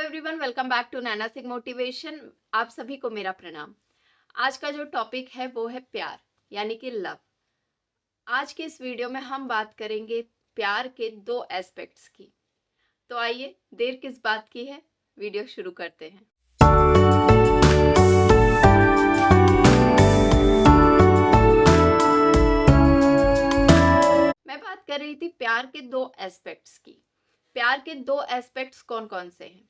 Everyone, welcome back to Naina Singh motivation. आप सभी को मेरा प्रणाम। आज का जो टॉपिक है वो है प्यार यानी कि लव। आज के इस वीडियो में हम बात करेंगे प्यार के दो एस्पेक्ट्स की। तो आइए, देर किस बात की है, वीडियो शुरू करते हैं। मैं बात कर रही थी प्यार के दो एस्पेक्ट्स की। प्यार के दो एस्पेक्ट्स कौन कौन से हैं?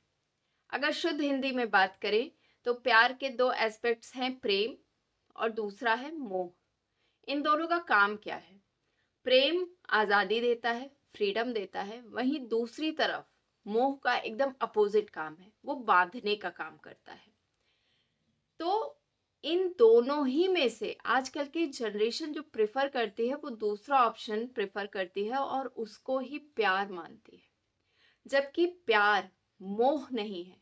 अगर शुद्ध हिंदी में बात करें तो प्यार के दो एस्पेक्ट्स हैं, प्रेम और दूसरा है मोह। इन दोनों का काम क्या है? प्रेम आजादी देता है, फ्रीडम देता है, वहीं दूसरी तरफ मोह का एकदम अपोजिट काम है, वो बांधने का काम करता है। तो इन दोनों ही में से आजकल की जनरेशन जो प्रेफर करती है वो दूसरा ऑप्शन प्रेफर करती है और उसको ही प्यार मानती है, जबकि प्यार मोह नहीं है।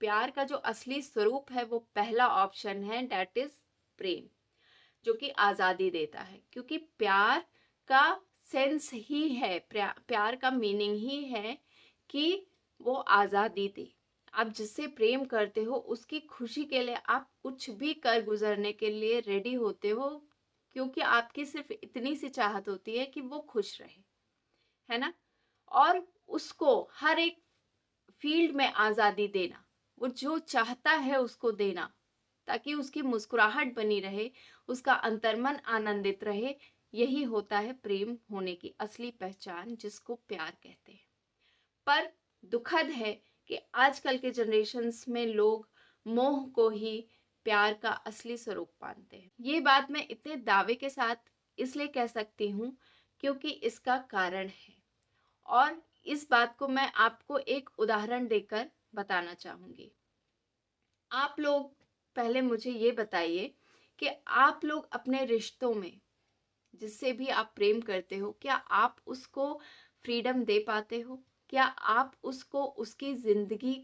प्यार का जो असली स्वरूप है वो पहला ऑप्शन है, दैट इज प्रेम, जो कि आजादी देता है। क्योंकि प्यार का सेंस ही है, प्यार का मीनिंग ही है कि वो आजादी दे। आप जिससे प्रेम करते हो उसकी खुशी के लिए आप कुछ भी कर गुजरने के लिए रेडी होते हो, क्योंकि आपकी सिर्फ इतनी सी चाहत होती है कि वो खुश रहे, है ना। और उसको हर एक फील्ड में आजादी देना, वो जो चाहता है उसको देना, ताकि उसकी मुस्कुराहट बनी रहे, उसका अंतर्मन आनंदित रहे। यही होता है प्रेम होने की असली पहचान, जिसको प्यार कहते हैं। पर दुखद है कि आजकल के जनरेशन्स में लोग मोह को ही प्यार का असली स्वरूप मानते हैं। ये बात मैं इतने दावे के साथ इसलिए कह सकती हूँ क्योंकि इसका कारण है, और इस बात को मैं आपको एक उदाहरण देकर बताना चाहूंगी। आप लोग पहले मुझे ये बताइए कि आप लोग अपने रिश्तों में जिससे भी आप प्रेम करते हो, क्या आप उसको फ्रीडम दे पाते हो? क्या आप उसको उसकी जिंदगी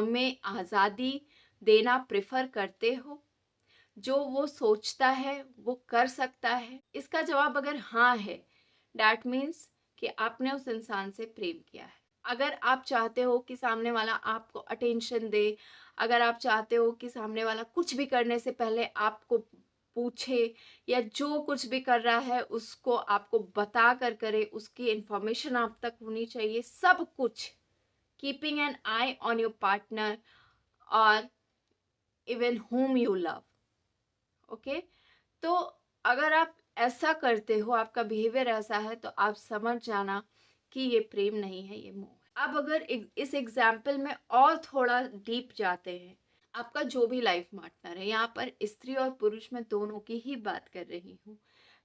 में आज़ादी देना प्रेफर करते हो? जो वो सोचता है वो कर सकता है? इसका जवाब अगर हाँ है, डैट मीन्स कि आपने उस इंसान से प्रेम किया है। अगर आप चाहते हो कि सामने वाला आपको अटेंशन दे, अगर आप चाहते हो कि सामने वाला कुछ भी करने से पहले आपको पूछे, या जो कुछ भी कर रहा है उसको आपको बता कर करे, उसकी इंफॉर्मेशन आप तक होनी चाहिए, सब कुछ keeping an eye on your partner और even whom you love, okay. तो अगर आप ऐसा करते हो, आपका बिहेवियर ऐसा है, तो आप समझ जाना कि ये प्रेम नहीं है, ये मोह है। अब अगर इस एग्जाम्पल में और थोड़ा डीप जाते हैं, आपका जो भी लाइफ पार्टनर है, यहाँ पर स्त्री और पुरुष में दोनों की ही बात कर रही हूँ।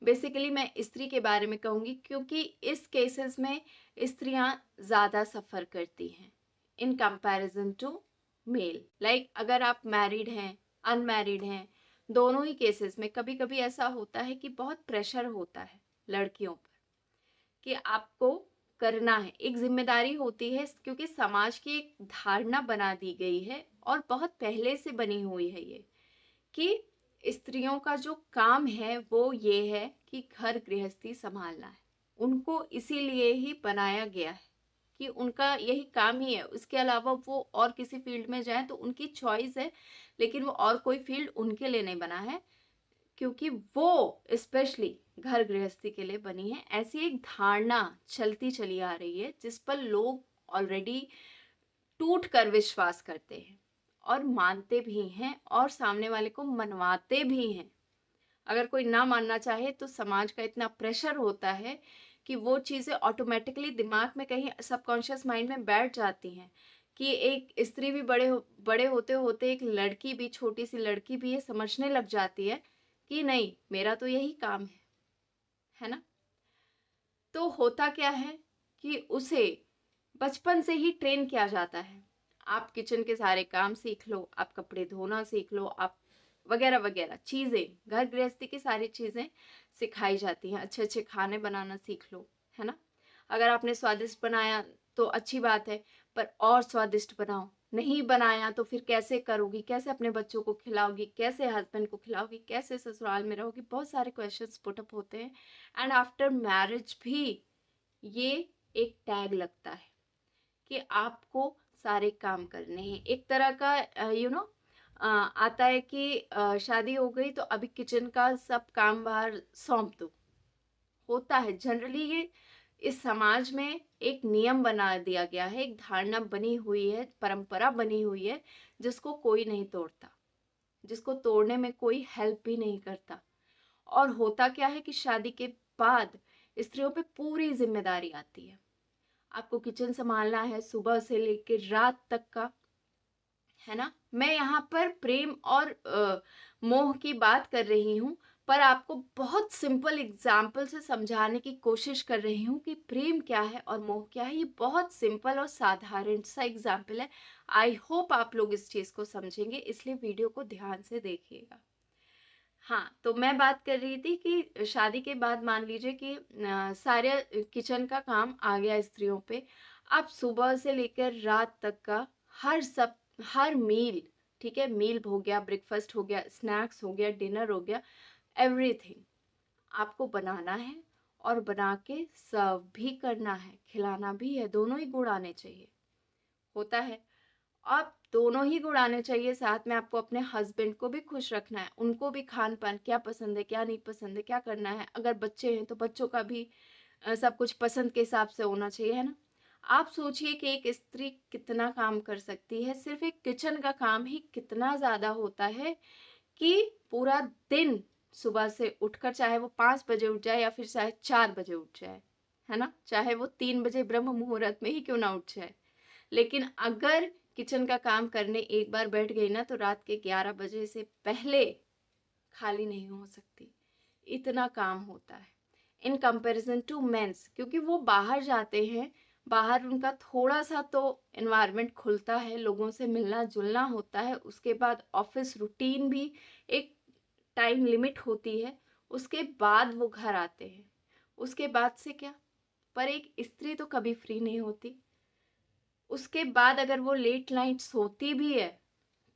बेसिकली मैं स्त्री के बारे में कहूँगी क्योंकि इस केसेस में स्त्रियाँ ज़्यादा सफ़र करती हैं in comparison to male. Like अगर आप मैरिड हैं, अनमैरिड हैं, दोनों ही केसेस में कभी कभी ऐसा होता है कि बहुत प्रेशर होता है लड़कियों पर कि आपको करना है, एक जिम्मेदारी होती है, क्योंकि समाज की एक धारणा बना दी गई है और बहुत पहले से बनी हुई है ये, कि स्त्रियों का जो काम है वो ये है कि घर गृहस्थी संभालना है। उनको इसीलिए ही बनाया गया है कि उनका यही काम ही है। उसके अलावा वो और किसी फील्ड में जाए तो उनकी चॉइस है, लेकिन वो और कोई फील्ड उनके लिए नहीं बना है, क्योंकि वो स्पेशली घर गृहस्थी के लिए बनी है। ऐसी एक धारणा चलती चली आ रही है जिस पर लोग ऑलरेडी टूट कर विश्वास करते हैं और मानते भी हैं और सामने वाले को मनवाते भी हैं। अगर कोई ना मानना चाहे तो समाज का इतना प्रेशर होता है कि वो चीज़ें ऑटोमेटिकली दिमाग में कहीं सबकॉन्शियस माइंड में बैठ जाती हैं कि एक स्त्री भी बड़े होते होते एक लड़की भी, छोटी सी लड़की भी ये समझने लग जाती है कि नहीं, मेरा तो यही काम है ना। तो होता क्या है कि उसे बचपन से ही ट्रेन किया जाता है, आप किचन के सारे काम सीख लो, आप कपड़े धोना सीख लो, आप वगैरह वगैरह चीज़ें, घर गृहस्थी की सारी चीज़ें सिखाई जाती हैं। अच्छे अच्छे खाने बनाना सीख लो, है ना। अगर आपने स्वादिष्ट बनाया तो अच्छी बात है, पर और स्वादिष्ट बनाओ। नहीं बनाया तो फिर कैसे करोगी, कैसे अपने बच्चों को खिलाओगी, कैसे हस्बैंड को खिलाओगी, कैसे ससुराल में रहोगी, बहुत सारे क्वेश्चंस पुटअप होते हैं। एंड आफ्टर मैरिज भी ये एक टैग लगता है कि आपको सारे काम करने हैं। एक तरह का आता है कि शादी हो गई तो अभी किचन का सब काम बाहर सौंप दो। होता है जनरली, ये इस समाज में एक नियम बना दिया गया है, एक धारणा बनी हुई है, परंपरा बनी हुई है, जिसको कोई नहीं तोड़ता, जिसको तोड़ने में कोई हेल्प भी नहीं करता। और होता क्या है कि शादी के बाद स्त्रियों पे पूरी जिम्मेदारी आती है। आपको किचन संभालना है सुबह से लेकर रात तक का, है ना। मैं यहाँ पर प्रेम और मोह की बात कर रही हूँ, पर आपको बहुत सिंपल एग्जाम्पल से समझाने की कोशिश कर रही हूँ कि प्रेम क्या है और मोह क्या है। ये बहुत सिंपल और साधारण सा एग्जाम्पल है। आई होप आप लोग इस चीज को समझेंगे, इसलिए वीडियो को ध्यान से देखिएगा। हाँ, तो मैं बात कर रही थी कि शादी के बाद मान लीजिए कि सारे किचन का काम आ गया स्त्रियों पे। अब सुबह से लेकर रात तक का हर मील, ठीक है, मील हो गया, ब्रेकफास्ट हो गया, स्नैक्स हो गया, डिनर हो गया, एवरीथिंग आपको बनाना है और बना के सर्व भी करना है, खिलाना भी है। दोनों ही गुण आने चाहिए। होता है, आप दोनों ही गुण आने चाहिए। साथ में आपको अपने हस्बैंड को भी खुश रखना है, उनको भी खान पान क्या पसंद है, क्या नहीं पसंद है, क्या करना है। अगर बच्चे हैं तो बच्चों का भी सब कुछ पसंद के हिसाब से होना चाहिए, है ना। आप सोचिए कि एक स्त्री कितना काम कर सकती है। सिर्फ एक किचन का काम ही कितना ज्यादा होता है कि पूरा दिन, सुबह से उठकर चाहे वो 5 बजे उठ जाए या फिर चाहे 4 बजे उठ जाए, है ना, चाहे वो 3 बजे ब्रह्म मुहूर्त में ही क्यों ना उठ जाए, लेकिन अगर किचन का काम करने एक बार बैठ गई ना तो रात के 11 बजे से पहले खाली नहीं हो सकती। इतना काम होता है इन कंपैरिजन टू मेंस, क्योंकि वो बाहर जाते हैं, बाहर उनका थोड़ा सा तो एनवायरनमेंट खुलता है, लोगों से मिलना जुलना होता है। उसके बाद ऑफिस रूटीन भी एक टाइम लिमिट होती है, उसके बाद वो घर आते हैं। उसके बाद से क्या, पर एक स्त्री तो कभी फ्री नहीं होती। उसके बाद अगर वो लेट नाइट सोती भी है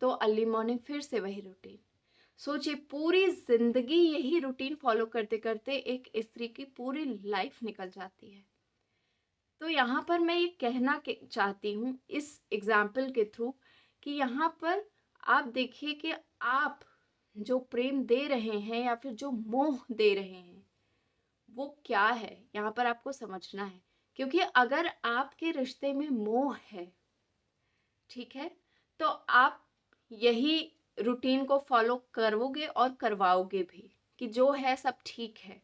तो अर्ली मॉर्निंग फिर से वही रूटीन। सोचिए, पूरी जिंदगी यही रूटीन फॉलो करते करते एक स्त्री की पूरी लाइफ निकल जाती है। तो यहाँ पर मैं ये चाहती हूँ इस एग्जाम्पल के थ्रू कि यहाँ पर आप देखिए कि आप जो प्रेम दे रहे हैं या फिर जो मोह दे रहे हैं वो क्या है, यहाँ पर आपको समझना है। क्योंकि अगर आपके रिश्ते में मोह है, ठीक है, तो आप यही रूटीन को फॉलो करोगे और करवाओगे भी कि जो है सब ठीक है।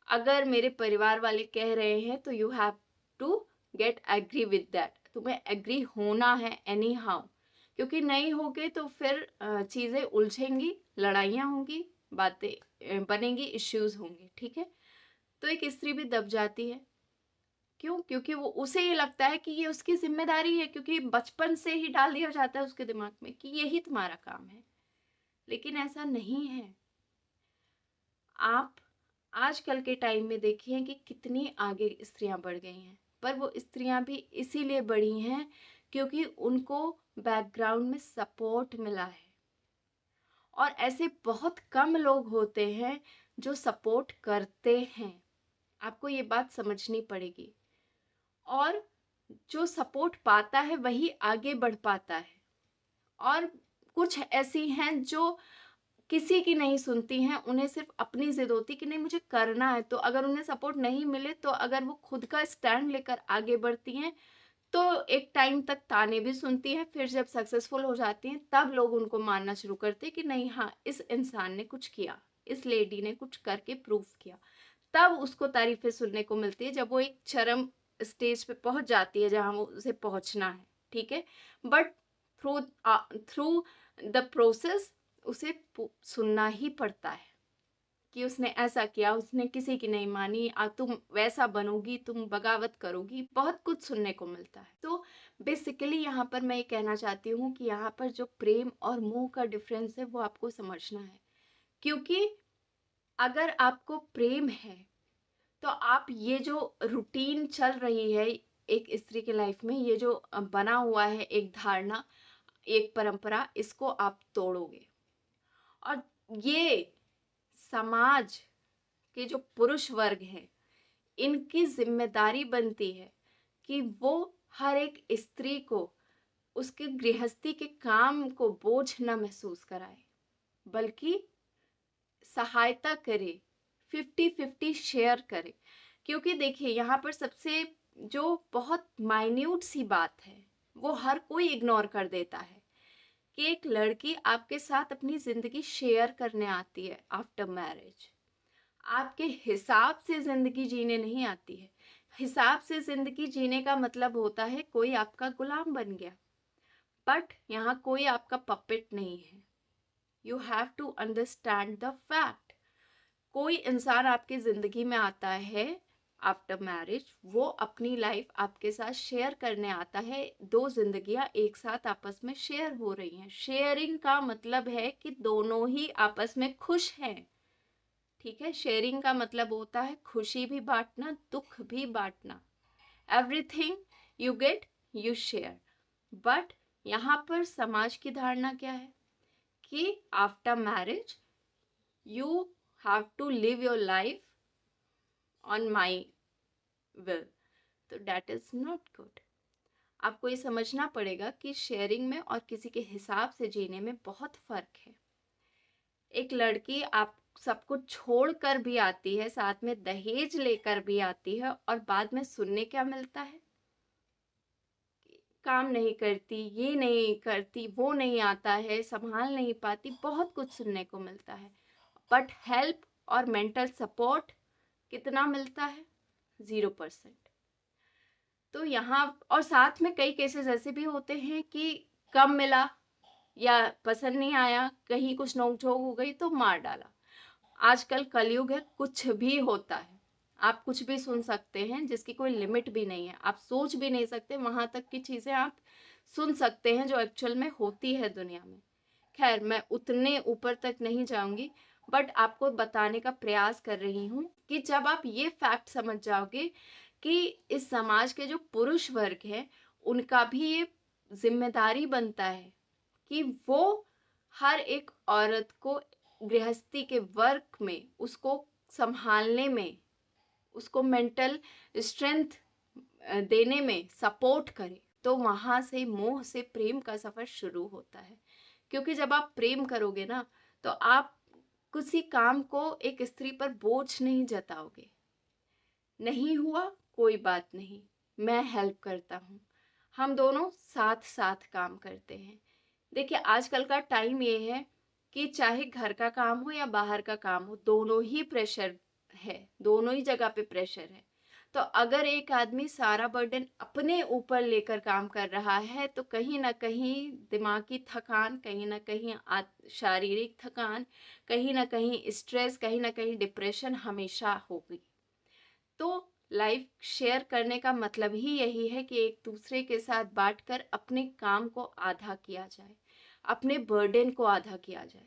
अगर मेरे परिवार वाले कह रहे हैं तो you have to get agree with that, तुम्हें एग्री होना है एनी हाउ। क्योंकि नहीं होगे तो फिर चीजें उलझेंगी, लड़ाइयाँ होंगी, बातें बनेंगी, इश्यूज होंगे, ठीक है। तो एक स्त्री भी दब जाती है। क्यों? क्योंकि वो उसे ये लगता है कि ये उसकी जिम्मेदारी है, क्योंकि बचपन से ही डाल दिया जाता है उसके दिमाग में कि यही तुम्हारा काम है। लेकिन ऐसा नहीं है। आप आजकल के टाइम में देखिए कि कितनी आगे स्त्रियां बढ़ गई हैं, पर वो स्त्रियां भी इसीलिए बढ़ी हैं क्योंकि उनको बैकग्राउंड में सपोर्ट मिला है। और ऐसे बहुत कम लोग होते हैं जो सपोर्ट करते हैं। आपको ये बात समझनी पड़ेगी। और जो सपोर्ट पाता है वही आगे बढ़ पाता है। और कुछ ऐसी हैं जो किसी की नहीं सुनती हैं, उन्हें सिर्फ अपनी जिद होती कि नहीं मुझे करना है। तो अगर उन्हें सपोर्ट नहीं मिले तो अगर वो खुद का स्टैंड लेकर आगे बढ़ती हैं तो एक टाइम तक ताने भी सुनती हैं। फिर जब सक्सेसफुल हो जाती हैं तब लोग उनको मानना शुरू करते हैं कि नहीं, हाँ, इस इंसान ने कुछ किया, इस लेडी ने कुछ करके प्रूव किया। तब उसको तारीफें सुनने को मिलती है जब वो एक चरम स्टेज पे पहुंच जाती है जहां वो उसे पहुंचना है, ठीक है। But through through the process उसे सुनना ही पड़ता है कि उसने ऐसा किया, उसने किसी की नहीं मानी, तुम वैसा बनोगी, तुम बगावत करोगी, बहुत कुछ सुनने को मिलता है। तो बेसिकली यहाँ पर मैं ये कहना चाहती हूँ कि यहाँ पर जो प्रेम और मोह का डिफरेंस है वो आपको समझना है। क्योंकि अगर आपको प्रेम है तो आप ये जो रूटीन चल रही है एक स्त्री के लाइफ में, ये जो बना हुआ है एक धारणा, एक परंपरा, इसको आप तोड़ोगे। और ये समाज के जो पुरुष वर्ग हैं इनकी जिम्मेदारी बनती है कि वो हर एक स्त्री को उसके गृहस्थी के काम को बोझ ना महसूस कराए, बल्कि सहायता करे, 50-50 शेयर करे। क्योंकि देखिए यहाँ पर सबसे जो बहुत माइन्यूट सी बात है, वो हर कोई इग्नोर कर देता है, कि एक लड़की आपके साथ अपनी जिंदगी शेयर करने आती है आफ्टर मैरिज। आपके हिसाब से जिंदगी जीने नहीं आती है। हिसाब से जिंदगी जीने का मतलब होता है कोई आपका गुलाम बन गया, बट यहाँ कोई आपका पपेट नहीं है। You have to understand the fact. कोई इंसान आपकी जिंदगी में आता है आफ्टर मैरिज, वो अपनी लाइफ आपके साथ शेयर करने आता है। दो जिंदगियां एक साथ आपस में शेयर हो रही हैं। शेयरिंग का मतलब है कि दोनों ही आपस में खुश हैं। ठीक है, शेयरिंग का मतलब होता है खुशी भी बांटना, दुख भी बांटना। Everything you get you share. But यहाँ पर समाज की धारणा क्या है कि after marriage you have to live your life on my will, तो that is not good। आपको ये समझना पड़ेगा कि शेयरिंग में और किसी के हिसाब से जीने में बहुत फर्क है। एक लड़की आप सब कुछ छोड़ कर भी आती है, साथ में दहेज लेकर भी आती है, और बाद में सुनने क्या मिलता है, काम नहीं करती, ये नहीं करती, वो नहीं आता है, संभाल नहीं पाती, बहुत कुछ सुनने को मिलता है। बट हेल्प और मेंटल सपोर्ट कितना मिलता है? 0%। तो यहाँ और साथ में कई केसेस ऐसे भी होते हैं कि कम मिला या पसंद नहीं आया, कहीं कुछ नोक-झोंक हो गई तो मार डाला। आजकल कलयुग है, कुछ भी होता है। आप कुछ भी सुन सकते हैं जिसकी कोई लिमिट भी नहीं है। आप सोच भी नहीं सकते, वहां तक की चीजें आप सुन सकते हैं जो एक्चुअल में होती है दुनिया में। खैर, मैं उतने ऊपर तक नहीं जाऊंगी, बट आपको बताने का प्रयास कर रही हूँ कि जब आप ये फैक्ट समझ जाओगे कि इस समाज के जो पुरुष वर्ग है, उनका भी ये जिम्मेदारी बनता है कि वो हर एक औरत को गृहस्थी के वर्क में, उसको संभालने में, उसको मेंटल स्ट्रेंथ देने में सपोर्ट करे। तो वहां से मोह से प्रेम का सफर शुरू होता है। क्योंकि जब आप प्रेम करोगे ना, तो आप किसी काम को एक स्त्री पर बोझ नहीं जताओगे। नहीं हुआ कोई बात नहीं, मैं हेल्प करता हूँ, हम दोनों साथ साथ काम करते हैं। देखिए आजकल का टाइम ये है कि चाहे घर का काम हो या बाहर का काम हो, दोनों ही प्रेशर है, दोनों ही जगह पे प्रेशर है। तो अगर एक आदमी सारा बर्डन अपने ऊपर लेकर काम कर रहा है, तो कहीं ना कहीं दिमागी थकान, कहीं ना कहीं शारीरिक थकान, कहीं ना कहीं स्ट्रेस, कहीं ना कहीं डिप्रेशन हमेशा होगी। तो लाइफ शेयर करने का मतलब ही यही है कि एक दूसरे के साथ बांटकर अपने काम को आधा किया जाए, अपने बर्डन को आधा किया जाए,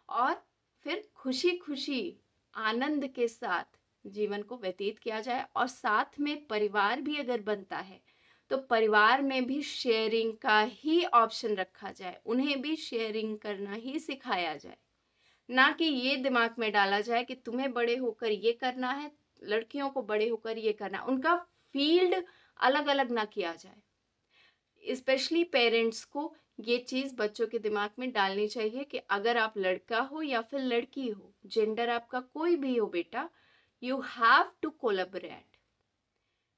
और फिर खुशी खुशी आनंद के साथ जीवन को व्यतीत किया जाए। और साथ में परिवार भी अगर बनता है, तो परिवार में भी शेयरिंग का ही ऑप्शन रखा जाए, उन्हें भी शेयरिंग करना ही सिखाया जाए। ना कि ये दिमाग में डाला जाए कि तुम्हें बड़े होकर ये करना है, लड़कियों को बड़े होकर ये करना, उनका फील्ड अलग अलग ना किया जाए। स्पेशली पेरेंट्स को ये चीज बच्चों के दिमाग में डालनी चाहिए कि अगर आप लड़का हो या फिर लड़की हो, जेंडर आपका कोई भी हो बेटा, यू हैव टू कोलैबोरेट।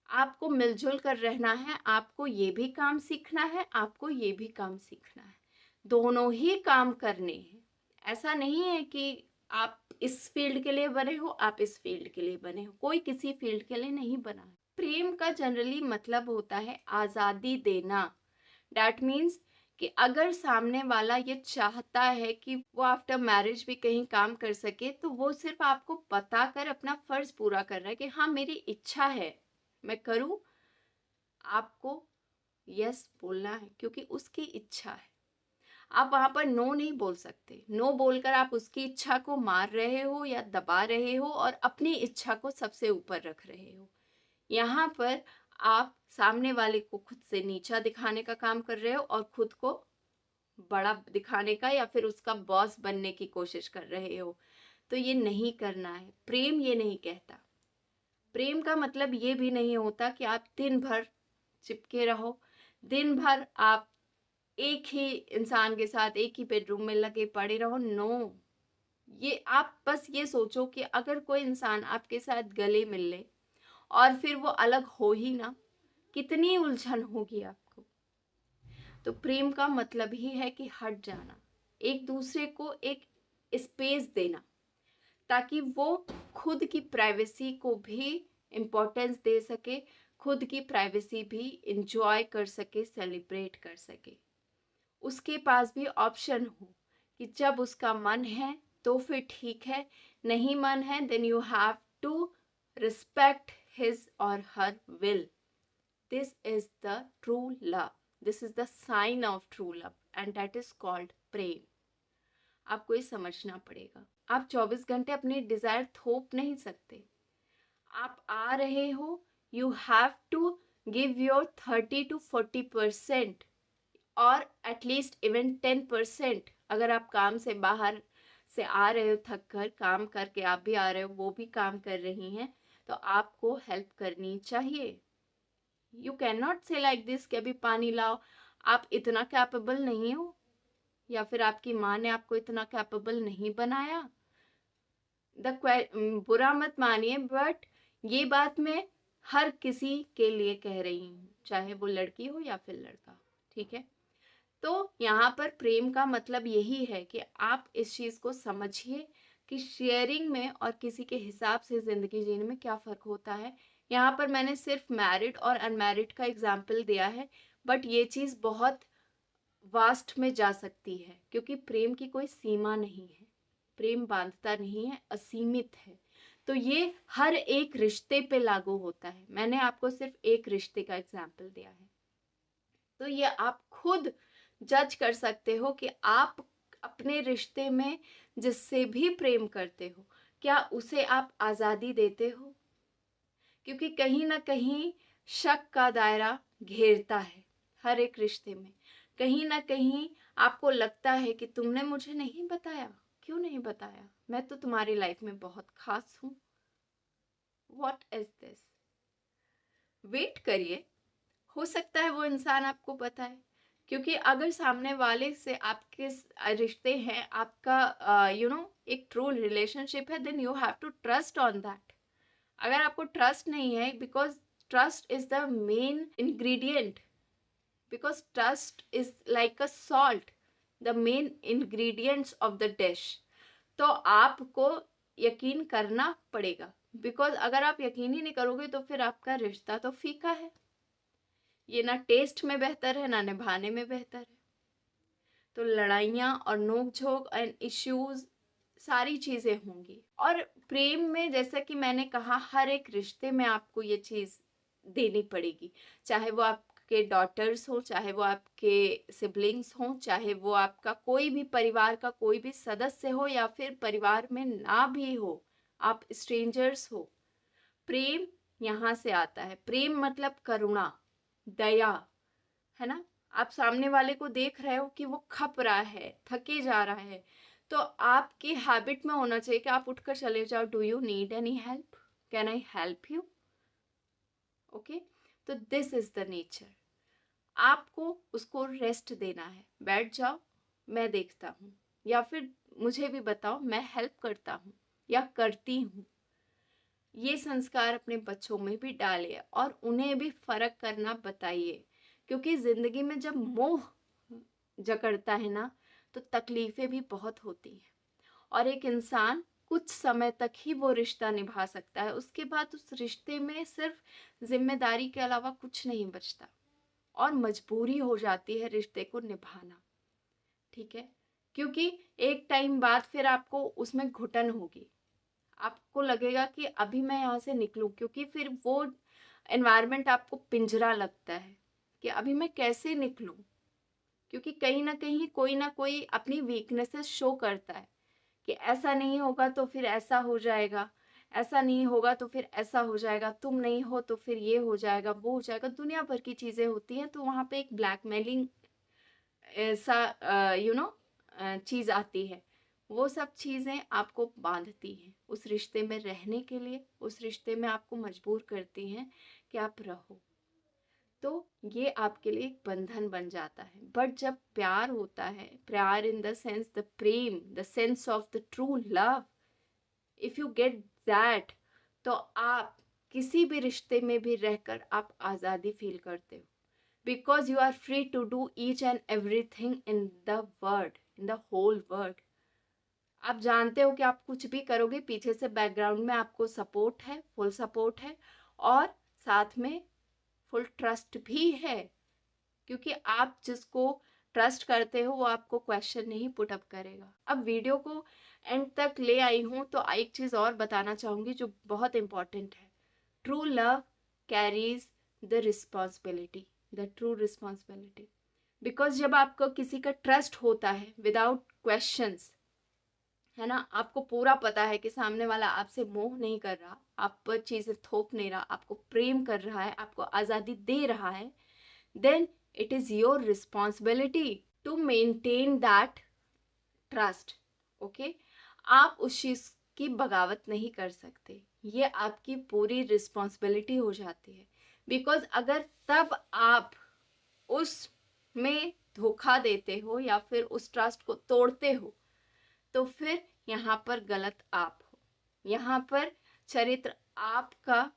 आपको मिलजुल कर रहना है, आपको ये भी काम सीखना है, आपको ये भी काम सीखना है, दोनों ही काम करने हैं। ऐसा नहीं है कि आप इस फील्ड के लिए बने हो, आप इस फील्ड के लिए बने हो, कोई किसी फील्ड के लिए नहीं बना है। प्रेम का जनरली मतलब होता है आजादी देना। डैट मीन्स कि अगर सामने वाला ये चाहता है कि वो आफ्टर मैरिज भी कहीं काम कर सके, तो वो सिर्फ आपको बताकर अपना फर्ज पूरा कर रहा है कि हाँ मेरी इच्छा है, मैं करूँ। आपको यस बोलना है क्योंकि उसकी इच्छा है। आप वहां पर नो नहीं बोल सकते। नो बोलकर आप उसकी इच्छा को मार रहे हो या दबा रहे हो और अपनी इच्छा को सबसे ऊपर रख रहे हो। यहाँ पर आप सामने वाले को खुद से नीचा दिखाने का काम कर रहे हो और खुद को बड़ा दिखाने का या फिर उसका बॉस बनने की कोशिश कर रहे हो। तो ये नहीं करना है। प्रेम ये नहीं कहता। प्रेम का मतलब ये भी नहीं होता कि आप दिन भर चिपके रहो, दिन भर आप एक ही इंसान के साथ एक ही बेडरूम में लगे पड़े रहो। नो, ये आप बस ये सोचो कि अगर कोई इंसान आपके साथ गले मिल ले और फिर वो अलग हो ही ना, कितनी उलझन होगी आपको। तो प्रेम का मतलब ही है कि हट जाना, एक दूसरे को एक स्पेस देना, ताकि वो खुद की प्राइवेसी को भी इम्पोर्टेंस दे सके, खुद की प्राइवेसी भी इंजॉय कर सके, सेलिब्रेट कर सके। उसके पास भी ऑप्शन हो कि जब उसका मन है तो फिर ठीक है, नहीं मन है then you have to respect his और her will. This is the true love, this is the sign of true love and that is called prem. आपको ये समझना पड़ेगा। आप 24 घंटे अपनी डिजायर थोप नहीं सकते। आप आ रहे हो, you have to give your 30 to 40% और एटलीस्ट इवन 10%। अगर आप काम से बाहर से आ रहे हो, थक कर काम करके आप भी आ रहे हो, वो भी काम कर रही हैं, तो आपको हेल्प करनी चाहिए। यू कैन नॉट से लाइक दिस कि अभी पानी लाओ। आप इतना कैपेबल नहीं हो, या फिर आपकी माँ ने आपको इतना कैपेबल नहीं बनाया। बुरा मत मानिए, बट ये बात मैं हर किसी के लिए कह रही हूँ, चाहे वो लड़की हो या फिर लड़का। ठीक है, तो यहाँ पर प्रेम का मतलब यही है कि आप इस चीज को समझिए कि शेयरिंग में और किसी के हिसाब से जिंदगी जीने में क्या फर्क होता है। यहाँ पर मैंने सिर्फ मैरिड और अनमैरिड का एग्जाम्पल दिया है, बट ये चीज बहुत वास्ट में जा सकती है, क्योंकि प्रेम की कोई सीमा नहीं है, प्रेम बांधता नहीं है, असीमित है। तो ये हर एक रिश्ते पे लागू होता है। मैंने आपको सिर्फ एक रिश्ते का एग्जाम्पल दिया है, तो ये आप खुद जज कर सकते हो कि आप अपने रिश्ते में जिससे भी प्रेम करते हो, क्या उसे आप आजादी देते हो। क्योंकि कहीं ना कहीं शक का दायरा घेरता है हर एक रिश्ते में। कहीं ना कहीं आपको लगता है कि तुमने मुझे नहीं बताया, क्यों नहीं बताया, मैं तो तुम्हारी लाइफ में बहुत खास हूं। What is this. वेट करिए, हो सकता है वो इंसान आपको बताए। क्योंकि अगर सामने वाले से आपके रिश्ते हैं, आपका एक ट्रू रिलेशनशिप है, then you have to trust on that. अगर आपको ट्रस्ट नहीं है, because trust is the main ingredient, because trust is like a salt, the main ingredients of the dish. तो आपको यकीन करना पड़ेगा, बिकॉज अगर आप यकीन ही नहीं करोगे तो फिर आपका रिश्ता तो फीका है। ये ना टेस्ट में बेहतर है, ना निभाने में बेहतर है। तो लड़ाइयाँ और नोक झोंक एंड इश्यूज सारी चीजें होंगी। और प्रेम में, जैसा कि मैंने कहा, हर एक रिश्ते में आपको ये चीज देनी पड़ेगी। चाहे वो आपके डॉटर्स हो, चाहे वो आपके सिबलिंग्स हो, चाहे वो आपका कोई भी परिवार का कोई भी सदस्य हो, या फिर परिवार में ना भी हो, आप स्ट्रेंजर्स हो। प्रेम यहाँ से आता है। प्रेम मतलब करुणा, दया, है ना। आप सामने वाले को देख रहे हो कि वो खप रहा है, थके जा रहा है, तो आपकी हैबिट में होना चाहिए कि आप उठकर चले जाओ, do you need any help, can I help you. Okay, तो दिस इज द नेचर। आपको उसको रेस्ट देना है, बैठ जाओ, मैं देखता हूँ, या फिर मुझे भी बताओ, मैं हेल्प करता हूँ या करती हूँ। ये संस्कार अपने बच्चों में भी डालिए और उन्हें भी फर्क करना बताइए। क्योंकि जिंदगी में जब मोह जकड़ता है ना, तो तकलीफें भी बहुत होती हैं, और एक इंसान कुछ समय तक ही वो रिश्ता निभा सकता है। उसके बाद उस रिश्ते में सिर्फ जिम्मेदारी के अलावा कुछ नहीं बचता, और मजबूरी हो जाती है रिश्ते को निभाना। ठीक है, क्योंकि एक टाइम बाद फिर आपको उसमें घुटन होगी, आपको लगेगा कि अभी मैं यहाँ से निकलूं, क्योंकि फिर वो एनवायरनमेंट आपको पिंजरा लगता है कि अभी मैं कैसे निकलूं। क्योंकि कहीं ना कोई अपनी वीकनेसेस शो करता है कि ऐसा नहीं होगा तो फिर ऐसा हो जाएगा, ऐसा नहीं होगा तो फिर ऐसा हो जाएगा, तुम नहीं हो तो फिर ये हो जाएगा, वो हो जाएगा, दुनिया भर की चीजें होती हैं। तो वहां पे एक ब्लैकमेलिंग ऐसा चीज आती है। वो सब चीजें आपको बांधती हैं उस रिश्ते में रहने के लिए, उस रिश्ते में आपको मजबूर करती हैं कि आप रहो। तो ये आपके लिए एक बंधन बन जाता है। बट जब प्यार होता है, प्यार in the sense the Prem, the sense of the true love, if you get that, तो आप किसी भी रिश्ते में भी रहकर आप आज़ादी फील करते हो, because you are free to do each and everything in the world, in the whole world. आप जानते हो कि आप कुछ भी करोगे, पीछे से बैकग्राउंड में आपको सपोर्ट है, फुल सपोर्ट है, और साथ में फुल ट्रस्ट भी है, क्योंकि आप जिसको ट्रस्ट करते हो वो आपको क्वेश्चन नहीं पुट अप करेगा। अब वीडियो को एंड तक ले आई हूँ तो एक चीज़ और बताना चाहूँगी जो बहुत इम्पॉर्टेंट है। True love carries the responsibility, the true responsibility, because जब आपको किसी का ट्रस्ट होता है विदाउट क्वेश्चंस, है ना, आपको पूरा पता है कि सामने वाला आपसे मोह नहीं कर रहा, आप पर चीज़ें थोप नहीं रहा, आपको प्रेम कर रहा है, आपको आज़ादी दे रहा है, then it is your responsibility to maintain that trust. Okay, आप उस चीज की बगावत नहीं कर सकते, ये आपकी पूरी रिस्पॉन्सिबिलिटी हो जाती है। बिकॉज अगर तब आप उस में धोखा देते हो या फिर उस ट्रस्ट को तोड़ते हो, तो फिर यहाँ पर गलत आप हो, यहाँ पर चरित्र आपका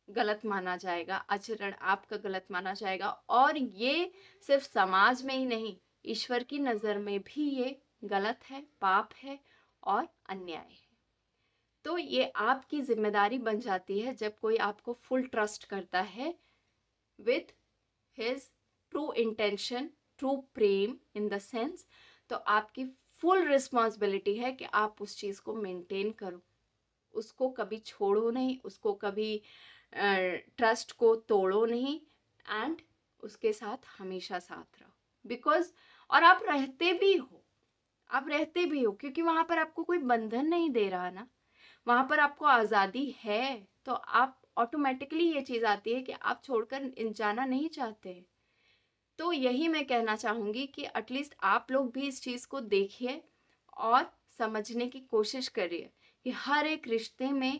गलत माना जाएगा, आचरण आपका गलत माना जाएगा, और ये सिर्फ समाज में ही नहीं, ईश्वर की नज़र में भी ये गलत है, पाप है और अन्याय है। तो ये आपकी जिम्मेदारी बन जाती है जब कोई आपको फुल ट्रस्ट करता है with his true intention, true Prem in the sense, तो आपकी फुल रिस्पॉन्सिबिलिटी है कि आप उस चीज़ को मेंटेन करो, उसको कभी छोड़ो नहीं, उसको कभी ट्रस्ट को तोड़ो नहीं, एंड उसके साथ हमेशा साथ रहो। बिकॉज और आप रहते भी हो, आप रहते भी हो क्योंकि वहां पर आपको कोई बंधन नहीं दे रहा ना, वहां पर आपको आज़ादी है, तो आप ऑटोमेटिकली ये चीज़ आती है कि आप छोड़कर जाना नहीं चाहते। तो यही मैं कहना चाहूँगी कि एटलीस्ट आप लोग भी इस चीज़ को देखिए और समझने की कोशिश करिए कि हर एक रिश्ते में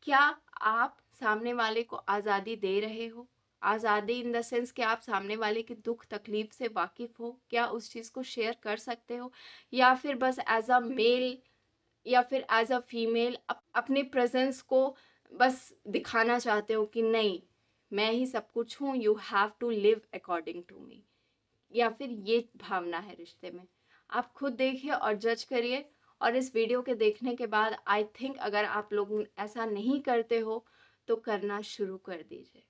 क्या आप सामने वाले को आज़ादी दे रहे हो, आज़ादी इन द सेंस कि आप सामने वाले की दुख तकलीफ से वाकिफ़ हो, क्या उस चीज़ को शेयर कर सकते हो, या फिर बस एज अ मेल या फिर एज अ फीमेल अपने प्रेजेंस को बस दिखाना चाहते हो कि नहीं मैं ही सब कुछ हूँ, you have to live according to me, या फिर ये भावना है रिश्ते में। आप खुद देखिए और जज करिए, और इस वीडियो के देखने के बाद आई थिंक अगर आप लोग ऐसा नहीं करते हो तो करना शुरू कर दीजिए,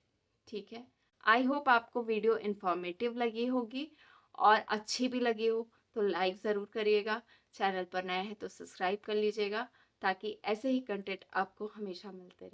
ठीक है। आई होप आपको वीडियो इन्फॉर्मेटिव लगी होगी और अच्छी भी लगी हो, तो लाइक ज़रूर करिएगा, चैनल पर नया है तो सब्सक्राइब कर लीजिएगा ताकि ऐसे ही कंटेंट आपको हमेशा मिलते रहे।